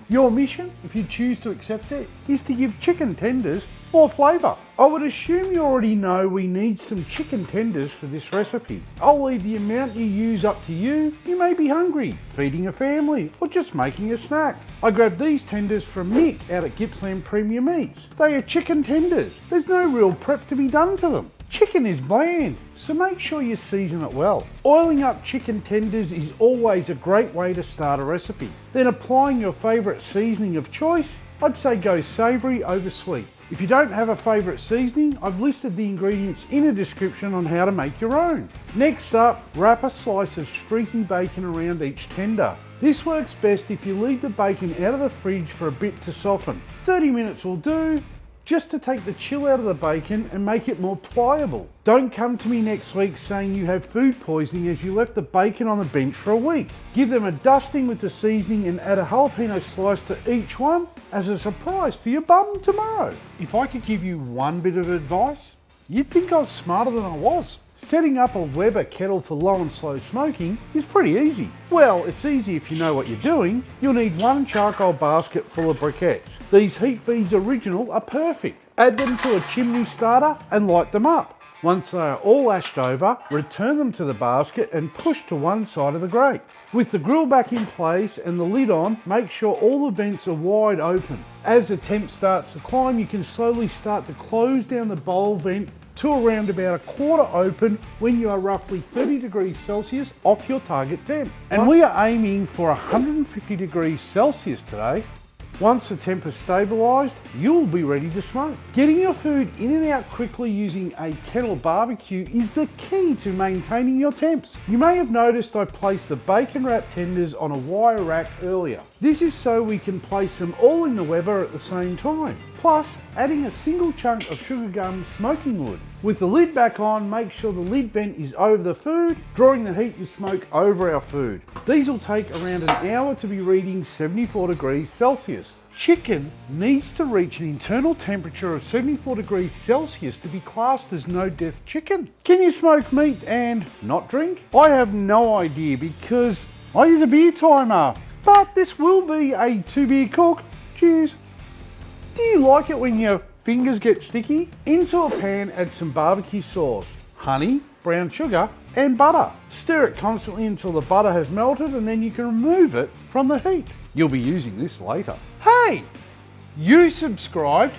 Your mission, if you choose to accept it, is to give chicken tenders more flavour. I would assume you already know we need some chicken tenders for this recipe. I'll leave the amount you use up to you. You may be hungry, feeding a family, or just making a snack. I grabbed these tenders from Nick out at Gippsland Premium Meats. They are chicken tenders. There's no real prep to be done to them. Chicken is bland, so make sure you season it well. Oiling up chicken tenders is always a great way to start a recipe. Then applying your favourite seasoning of choice, I'd say go savoury over sweet. If you don't have a favourite seasoning, I've listed the ingredients in a description on how to make your own. Next up, wrap a slice of streaky bacon around each tender. This works best if you leave the bacon out of the fridge for a bit to soften. 30 minutes will do, just to take the chill out of the bacon and make it more pliable. Don't come to me next week saying you have food poisoning as you left the bacon on the bench for a week. Give them a dusting with the seasoning and add a jalapeno slice to each one as a surprise for your bum tomorrow. If I could give you one bit of advice, you'd think I was smarter than I was. Setting up a Weber Kettle for low and slow smoking is pretty easy. Well, it's easy if you know what you're doing. You'll need one charcoal basket full of briquettes. These Heat Beads Original are perfect. Add them to a chimney starter and light them up. Once they are all ashed over, return them to the basket and push to one side of the grate. With the grill back in place and the lid on, make sure all the vents are wide open. As the temp starts to climb, you can slowly start to close down the bowl vent to around about a quarter open when you are roughly 30 degrees Celsius off your target temp. And we are aiming for 150 degrees Celsius today. Once the temp is stabilised, you'll be ready to smoke. Getting your food in and out quickly using a kettle barbecue is the key to maintaining your temps. You may have noticed I placed the bacon wrap tenders on a wire rack earlier. This is so we can place them all in the Weber at the same time. Plus, adding a single chunk of sugar gum smoking wood. With the lid back on, make sure the lid vent is over the food, drawing the heat and smoke over our food. These will take around an hour to be reading 74 degrees Celsius. Chicken needs to reach an internal temperature of 74 degrees Celsius to be classed as no-death chicken. Can you smoke meat and not drink? I have no idea because I use a beer timer, but this will be a 2-beer cook. Cheers. Do you like it when your fingers get sticky? Into a pan, add some barbecue sauce, honey, brown sugar, and butter. Stir it constantly until the butter has melted and then you can remove it from the heat. You'll be using this later. Hey, you subscribed,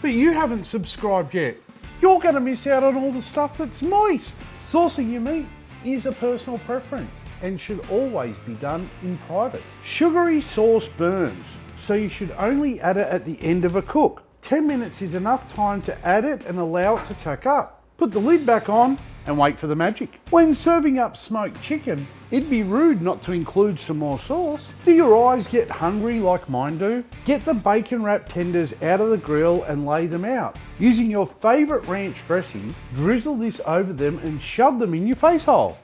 but you haven't subscribed yet. You're gonna miss out on all the stuff that's moist. Saucing your meat is a personal preference and should always be done in private. Sugary sauce burns, so you should only add it at the end of a cook. 10 minutes is enough time to add it and allow it to tack up. Put the lid back on and wait for the magic. When serving up smoked chicken, it'd be rude not to include some more sauce. Do your eyes get hungry like mine do? Get the bacon wrap tenders out of the grill and lay them out. Using your favourite ranch dressing, drizzle this over them and shove them in your face hole.